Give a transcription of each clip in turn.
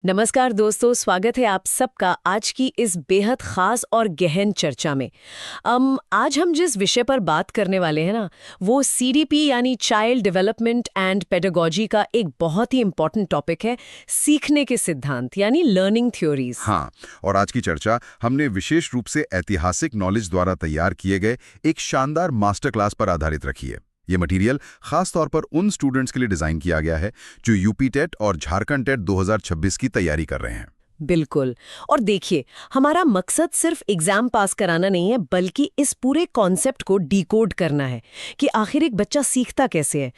नमस्कार दोस्तों, स्वागत है आप सबका आज की इस बेहद खास और गहन चर्चा में। आज हम जिस विषय पर बात करने वाले हैं ना, वो सीडीपी यानी चाइल्ड डेवलपमेंट एंड पेडागोजी का एक बहुत ही इम्पोर्टेंट टॉपिक है, सीखने के सिद्धांत यानी लर्निंग थ्योरीज। हाँ, और आज की चर्चा हमने विशेष रूप से ऐतिहासिक नॉलेज द्वारा तैयार किए गए एक शानदार मास्टर क्लास पर आधारित रखी है। ये मटेरियल खास तौर पर उन स्टूडेंट्स के लिए डिजाइन किया गया है जो यूपी टेट और झारखंड टेट 2026 की तैयारी कर रहे हैं। बिल्कुल। और देखिए, हमारा मकसद सिर्फ एग्जाम पास कराना नहीं है, बल्कि इस पूरे कॉन्सेप्ट को डिकोड करना है कि आखिर एक बच्चा सीखता कैसे है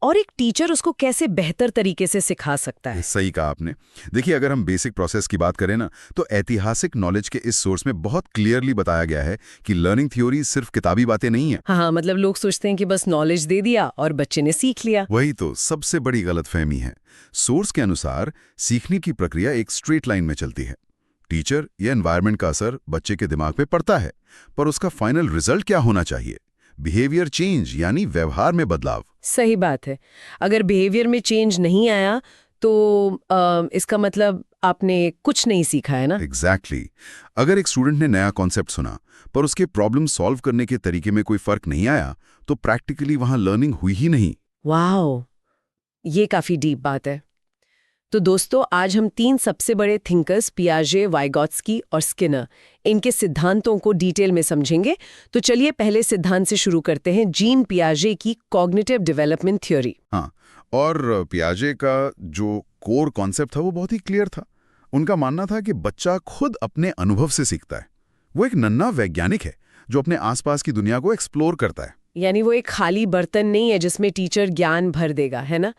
और एक टीचर उसको कैसे बेहतर तरीके से सिखा सकता है। सही कहा आपने। देखिए, अगर हम बेसिक प्रोसेस की बात करें ना, तो ऐतिहासिक नॉलेज के इस सोर्स में बहुत क्लियरली बताया गया है कि लर्निंग थ्योरी सिर्फ किताबी बातें नहीं है। हाँ, मतलब लोग सोचते हैं कि बस नॉलेज दे दिया और बच्चे ने सीख लिया। वही तो सबसे बड़ी गलतफहमी है। सोर्स के अनुसार सीखने की प्रक्रिया एक स्ट्रेट लाइन में चलती है। टीचर या एनवायरनमेंट का असर बच्चे के दिमाग पे पड़ता है, पर उसका फाइनल रिजल्ट क्या होना चाहिए? बिहेवियर चेंज यानी व्यवहार में बदलाव। सही बात है। अगर बिहेवियर में चेंज नहीं आया तो इसका मतलब आपने कुछ नहीं सीखा है ना। एग्जैक्टली। अगर एक स्टूडेंट ने नया कॉन्सेप्ट सुना पर उसके प्रॉब्लम सॉल्व करने के तरीके में कोई फर्क नहीं आया, तो प्रैक्टिकली वहां लर्निंग हुई ही नहीं। वाह, ये काफी डीप बात है। तो दोस्तों, आज हम तीन सबसे बड़े थिंकर्स पियाजे, वाइगॉट्स्की और स्किनर, इनके सिद्धांतों को डिटेल में समझेंगे। तो चलिए पहले सिद्धांत से शुरू करते हैं, जीन पियाजे की कॉग्निटिव डेवलपमेंट थ्योरी। हाँ, और पियाजे का जो कोर कॉन्सेप्ट था वो बहुत ही क्लियर था। उनका मानना था कि बच्चा खुद अपने अनुभव से सीखता है। वो एक नन्हा वैज्ञानिक है जो अपने आसपास की दुनिया को एक्सप्लोर करता है। यानी वो एक खाली बर्तन नहीं है जिसमें टीचर ज्ञान भर देगा, है ना।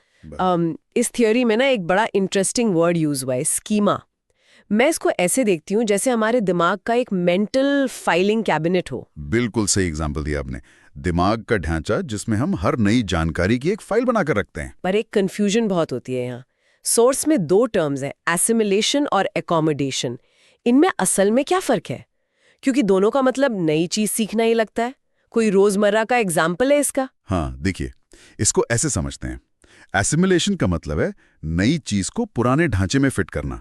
इस थ्योरी में ना एक बड़ा इंटरेस्टिंग वर्ड यूज हुआ है, स्कीमा। मैं इसको ऐसे देखती हूँ जैसे हमारे दिमाग का एक मेंटल फाइलिंग कैबिनेट हो। बिल्कुल सही एग्जाम्पल दिया आपने। दिमाग का ढांचा जिसमें हम हर नई जानकारी की एक फाइल बनाकर रखते हैं। पर एक कंफ्यूजन बहुत होती है यहाँ। सोर्स में दो टर्म्स हैं, एसिमिलेशन और एकोमोडेशन। इनमें असल में क्या फर्क है? क्योंकि दोनों का मतलब नई चीज सीखना ही लगता है। कोई रोजमर्रा का एग्जाम्पल है इसका? हाँ, देखिए, इसको ऐसे समझते हैं। एसिमिलेशन का मतलब है नई चीज को पुराने ढांचे में फिट करना।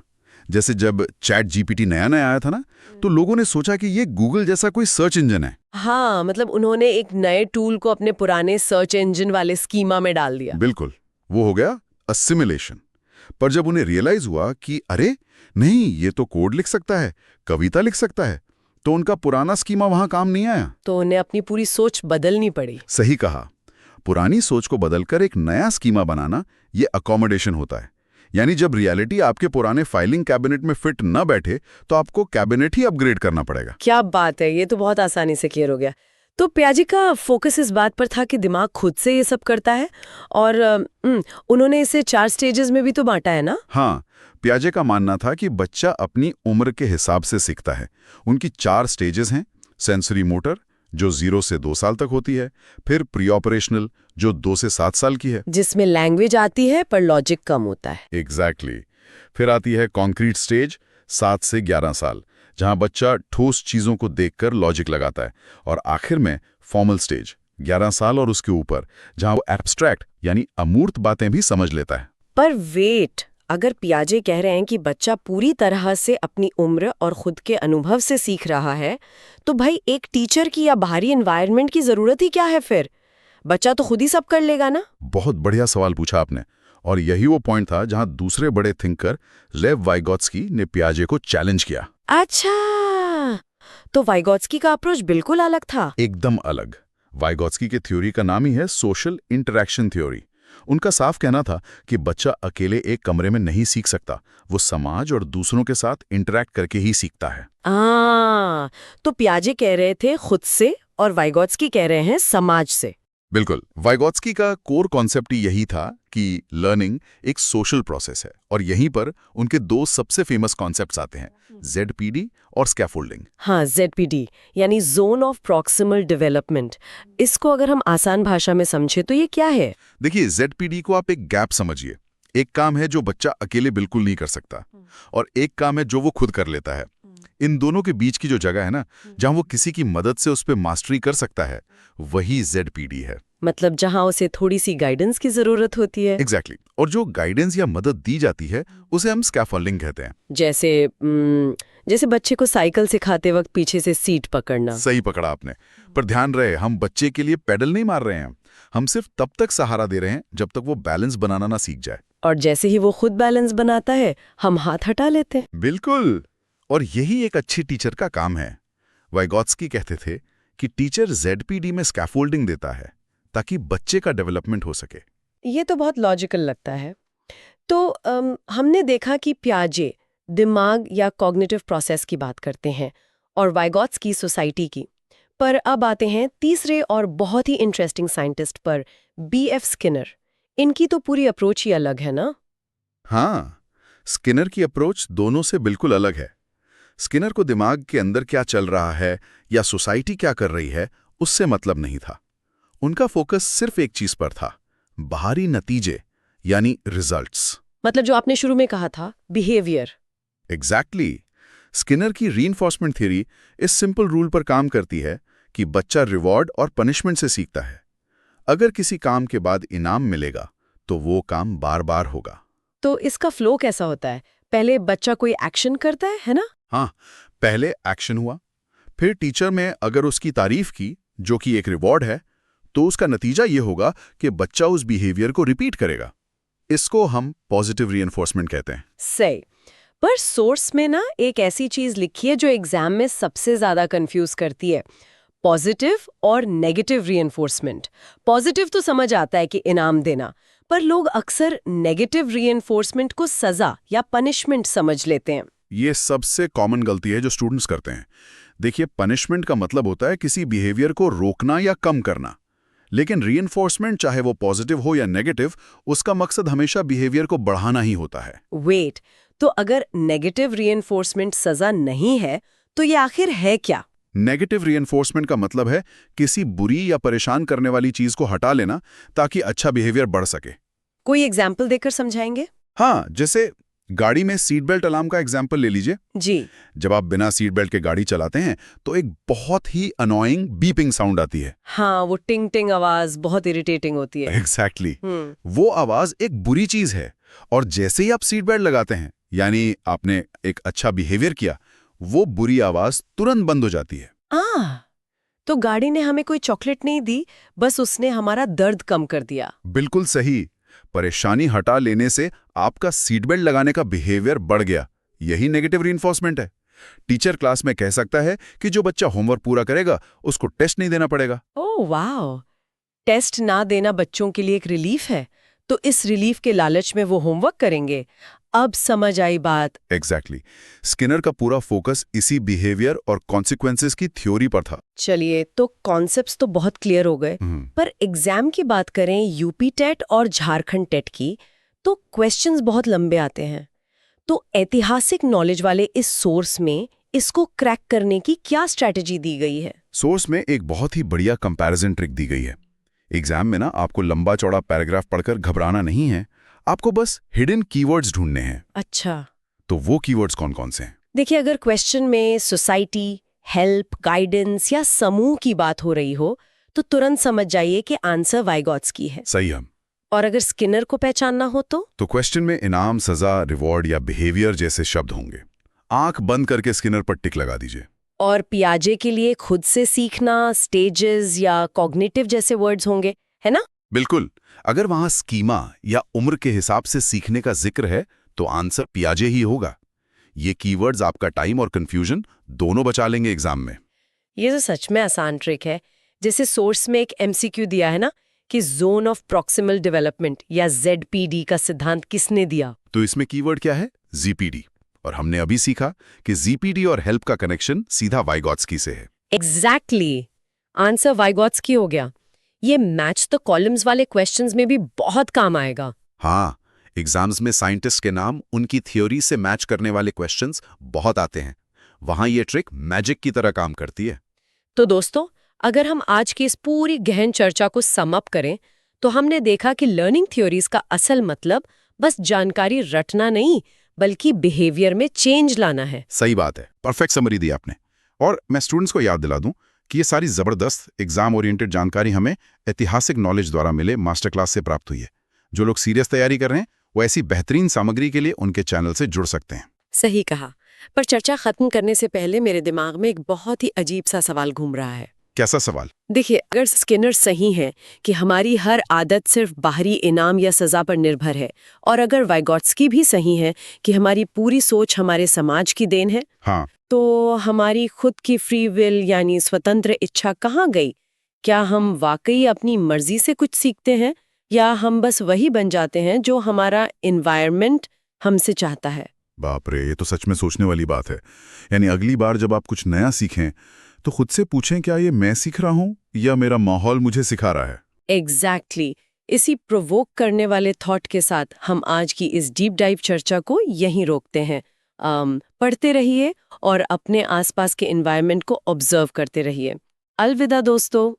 जैसे जब चैट जीपीटी नया नया आया था ना, तो लोगों ने सोचा कि ये गूगल जैसा कोई सर्च इंजन है। हाँ, मतलब उन्होंने एक नए टूल को अपने पुराने सर्च इंजन वाले स्कीमा में डाल दिया। बिल्कुल, वो हो गया असिमिलेशन। पर जब उन्हें रियलाइज हुआ कि अरे नहीं, ये तो कोड लिख सकता है, कविता लिख सकता है, तो उनका पुराना स्कीमा वहां काम नहीं आया। तो उन्हें अपनी पूरी सोच बदलनी पड़ी। सही कहा। पुरानी सोच को बदलकर एक नया स्कीमा बनाना, ये अकोमोडेशन होता है। यानी जब रियलिटी आपके पुराने फाइलिंग कैबिनेट में फिट न बैठे, तो आपको कैबिनेट ही अपग्रेड करना पड़ेगा। क्या बात है, ये तो बहुत आसानी से क्लियर हो गया। तो पियाजे का फोकस इस बात पर था कि दिमाग खुद से ये सब करता है, और उन्होंने इसे 4 स्टेजेस में भी तो बांटा है ना। हाँ, पियाजे का मानना था कि बच्चा अपनी उम्र के हिसाब से सीखता है। उनकी 4 स्टेजेस हैं। सेंसरी मोटर, जो 0 से 2 साल तक होती है। फिर प्री ऑपरेशनल, जो 2 से 7 साल की है, जिसमें लैंग्वेज आती है पर लॉजिक कम होता है। एग्जैक्टली। फिर आती है कॉन्क्रीट स्टेज, 7 से 11 साल, जहां बच्चा ठोस चीजों को देखकर लॉजिक लगाता है। और आखिर में फॉर्मल स्टेज, 11 साल और उसके ऊपर, जहां वो एब्स्ट्रैक्ट यानी अमूर्त बातें भी समझ लेता है। पर वेट, अगर पियाजे कह रहे हैं कि बच्चा पूरी तरह से अपनी उम्र और खुद के अनुभव से सीख रहा है, तो भाई एक टीचर की या बाहरी एनवायरनमेंट की जरूरत ही क्या है फिर? बच्चा तो खुद ही सब कर लेगा ना। बहुत बढ़िया सवाल पूछा आपने, और यही वो पॉइंट था जहां दूसरे बड़े थिंकर लेव वाइगॉट्स्की ने पियाजे को चैलेंज किया। अच्छा, तो वाइगॉट्स्की का अप्रोच बिल्कुल अलग था। एकदम अलग। वाइगॉट्स्की के थ्योरी का नाम ही है सोशल इंटरैक्शन थ्योरी। उनका साफ कहना था कि बच्चा अकेले एक कमरे में नहीं सीख सकता, वो समाज और दूसरों के साथ इंटरैक्ट करके ही सीखता है। तो पियाजे कह रहे थे खुद से और वाइगॉट्स्की कह रहे हैं समाज से। बिल्कुल। वाइगॉट्स्की का कोर कॉन्सेप्ट ही यही था कि लर्निंग एक सोशल प्रोसेस है, और यहीं पर उनके 2 सबसे फेमस कॉन्सेप्ट्स आते हैं, ZPD और स्कैफोल्डिंग। हाँ, ZPD यानी जोन ऑफ प्रॉक्सिमल डेवलपमेंट। इसको अगर हम आसान भाषा में समझे तो ये क्या है? देखिए, ZPD को आप एक गैप समझिए। एक काम है जो बच्चा अकेले बिल्कुल नहीं कर सकता, और एक काम है जो वो खुद कर लेता है। इन दोनों के बीच की जो जगह है ना, जहां वो किसी की मदद से उस पे मास्टरी कर सकता है, वही ZPD है। मतलब जहां उसे थोड़ी सी गाइडेंस की जरूरत होती है। एग्जैक्टली और जो गाइडेंस या मदद दी जाती है उसे हम स्कैफोल्डिंग कहते हैं। जैसे बच्चे को साइकिल सिखाते वक्त पीछे से सीट पकड़ना। सही पकड़ा आपने। पर ध्यान रहे, हम बच्चे के लिए पेडल नहीं मार रहे हैं, हम सिर्फ तब तक सहारा दे रहे हैं जब तक वो बैलेंस बनाना ना सीख जाए। और जैसे ही वो खुद बैलेंस बनाता है, हम हाथ हटा लेते हैं। बिल्कुल। और यही एक अच्छी टीचर का काम है। वाइगॉत्स्की कहते थे कि टीचर ZPD में स्कैफोल्डिंग देता है ताकि बच्चे का डेवलपमेंट हो सके। ये तो बहुत लॉजिकल लगता है। तो हमने देखा कि पियाजे दिमाग या कॉग्निटिव प्रोसेस की बात करते हैं और वाइगॉत्स्की सोसाइटी की। पर अब आते हैं तीसरे और बहुत ही इंटरेस्टिंग साइंटिस्ट पर, BF स्किनर। इनकी तो पूरी अप्रोच ही अलग है ना? हाँ, स्किनर की अप्रोच दोनों से बिल्कुल अलग है। स्किनर को दिमाग के अंदर क्या चल रहा है या सोसाइटी क्या कर रही है उससे मतलब नहीं था। उनका फोकस सिर्फ एक चीज पर था, बाहरी नतीजे यानी रिजल्ट्स। मतलब जो आपने शुरू में कहा था, बिहेवियर। एग्जैक्टली। स्किनर की रीइंफोर्समेंट थ्योरी इस सिंपल रूल पर काम करती है कि बच्चा रिवॉर्ड और पनिशमेंट से सीखता है। अगर किसी काम के बाद इनाम मिलेगा तो वो काम बार बार होगा। तो इसका फ्लो कैसा होता है? पहले बच्चा कोई एक्शन करता है ना? हाँ, पहले एक्शन हुआ, फिर टीचर में अगर उसकी तारीफ की, जो कि एक रिवॉर्ड है, तो उसका नतीजा ये होगा कि बच्चा उस बिहेवियर को रिपीट करेगा। इसको हम पॉजिटिव रीइंफोर्समेंट कहते हैं। सही। पर सोर्स में ना एक ऐसी चीज लिखी है जो एग्जाम में सबसे ज्यादा कंफ्यूज करती है, पॉजिटिव और नेगेटिव रीइंफोर्समेंट। पॉजिटिव तो समझ आता है कि इनाम देना, पर लोग अक्सर नेगेटिव रीइंफोर्समेंट को सजा या पनिशमेंट समझ लेते हैं। ये सबसे कॉमन गलती है जो स्टूडेंट्स करते हैं। देखिए, पनिशमेंट का मतलब होता है किसी बिहेवियर को रोकना या कम करना, लेकिन रीइंफोर्समेंट चाहे वो पॉजिटिव हो या नेगेटिव, उसका मकसद हमेशा बिहेवियर को बढ़ाना ही होता है। वेट, तो अगर नेगेटिव रीइंफोर्समेंट सजा नहीं है तो ये आखिर है क्या? नेगेटिव रीइंफोर्समेंट का मतलब है किसी बुरी या परेशान करने वाली चीज को हटा लेना ताकि अच्छा बिहेवियर बढ़ सके। कोई एग्जाम्पल देकर समझाएंगे? हाँ, जैसे गाड़ी में सीट बेल्ट अलार्म का एग्जाम्पल ले लीजिए। जी। जब आप बिना सीट बेल्ट के गाड़ी चलाते हैं तो एक बहुत ही अनोइंग बीपिंग साउंड आती है। हाँ, वो टिंग टिंग आवाज बहुत इरिटेटिंग होती है। एग्जैक्टली। वो आवाज एक बुरी चीज है, और जैसे ही आप सीट बेल्ट लगाते हैं, यानी आपने एक अच्छा बिहेवियर किया, वो बुरी आवाज तुरंत बंद हो जाती है। तो गाड़ी ने हमें कोई चॉकलेट नहीं दी, बस उसने हमारा दर्द कम कर दिया। बिल्कुल सही। परेशानी हटा लेने से आपका सीट बेल्ट लगाने का बिहेवियर बढ़ गया। यही नेगेटिव रीइंफोर्समेंट है। टीचर क्लास में कह सकता है कि जो बच्चा होमवर्क पूरा करेगा उसको टेस्ट नहीं देना पड़ेगा। ओह वाह, टेस्ट ना देना बच्चों के लिए एक रिलीफ है, तो इस रिलीफ के लालच में वो होमवर्क करेंगे। अब समझ आई बात। एग्जैक्टली। स्किनर का पूरा फोकस इसी बिहेवियर और कॉन्सिक्वेंसेस की थ्योरी पर था। चलिए, तो कॉन्सेप्ट्स तो बहुत क्लियर हो गए, पर एग्जाम की बात करें यूपी टेट और झारखंड टेट की, तो क्वेश्चंस बहुत लंबे आते हैं। तो ऐतिहासिक नॉलेज वाले इस सोर्स में इसको क्रैक करने की क्या स्ट्रैटेजी दी गई है? सोर्स में एक बहुत ही बढ़िया कंपैरिजन ट्रिक दी गई है। एग्जाम में ना आपको लंबा चौड़ा पैराग्राफ पढ़कर घबराना नहीं है, आपको बस हिडन कीवर्ड्स ढूंढने हैं। अच्छा, तो वो कीवर्ड्स कौन कौन से हैं? देखिए, अगर क्वेश्चन में सोसाइटी, हेल्प, गाइडेंस या समूह की बात हो रही हो तो तुरंत समझ जाइए कि आंसर वाइगॉत्स्की है। सही है। और अगर स्किनर को पहचानना हो तो क्वेश्चन में इनाम, सजा, रिवॉर्ड या बिहेवियर जैसे शब्द होंगे। आंख बंद करके स्किनर पर टिक लगा दीजिए। और पियाजे के लिए खुद से सीखना, स्टेजेस या कॉग्निटिव जैसे वर्ड्स होंगे, है ना? बिल्कुल। अगर वहां स्कीमा या उम्र के हिसाब से सीखने का जिक्र है तो आंसर पियाजे ही होगा। ये कीवर्ड्स आपका टाइम और कंफ्यूजन दोनों बचा लेंगे एग्जाम में। ये तो सच में आसान ट्रिक है। जैसे सोर्स में एक MCQ दिया है ना कि जोन ऑफ प्रॉक्सिमल डेवलपमेंट या ZPD का सिद्धांत किसने दिया? तो इसमें कीवर्ड क्या है? ZPD। और हमने अभी सीखा कि ZPD और हेल्प का कनेक्शन सीधा वाइगॉत्स्की से है। एग्जैक्टली। आंसर वाइगॉत्स्की हो गया। ये मैच द कॉलम्स वाले क्वेश्चंस में भी बहुत काम आएगा। हाँ, एग्जाम्स में साइंटिस्ट के नाम उनकी थ्योरी से मैच करने वाले क्वेश्चंस बहुत आते हैं। वहां ये ट्रिक मैजिक की तरह काम करती है। तो दोस्तों, अगर हम आज की इस पूरी गहन चर्चा को सम अप करें तो हमने देखा कि लर्निंग थ्योरीज का असल मतलब बस जानकारी रटना नहीं, बल्कि बिहेवियर में चेंज लाना है। सही बात है, परफेक्ट समरी दी आपने। और मैं स्टूडेंट्स को याद दिला दूं कि ये सारी जबरदस्त एग्जाम ओरिएंटेड जानकारी हमें ऐतिहासिक नॉलेज द्वारा मिले मास्टर क्लास से प्राप्त हुई है। जो लोग सीरियस तैयारी कर रहे हैं वो ऐसी बेहतरीन सामग्री के लिए उनके चैनल से जुड़ सकते हैं। सही कहा। पर चर्चा खत्म करने से पहले मेरे दिमाग में एक बहुत ही अजीब सा सवाल घूम रहा है। कैसा सवाल? देखिए, अगर स्किनर सही है कि हमारी हर आदत सिर्फ बाहरी इनाम या सजा पर निर्भर है, और अगर वाइगोट्स्की भी सही है कि हमारी पूरी सोच हमारे समाज की देन है, हाँ, तो हमारी खुद की फ्री विल यानी स्वतंत्र इच्छा कहाँ गई? क्या हम वाकई अपनी मर्जी से कुछ सीखते हैं, या हम बस वही बन जाते हैं जो हमारा एनवायरनमेंट हमसे चाहता है? बाप रे, ये तो सच में सोचने वाली बात है। यानी अगली बार जब आप कुछ नया सीखें तो खुद से पूछें, क्या ये मैं सीख रहा हूं या मेरा माहौल मुझे सिखा रहा है? एग्जैक्टली। इसी प्रोवोक करने वाले थॉट के साथ हम आज की इस डीप डाइव चर्चा को यहीं रोकते हैं। पढ़ते रहिए और अपने आसपास के एनवायरनमेंट को ऑब्जर्व करते रहिए। अलविदा दोस्तों।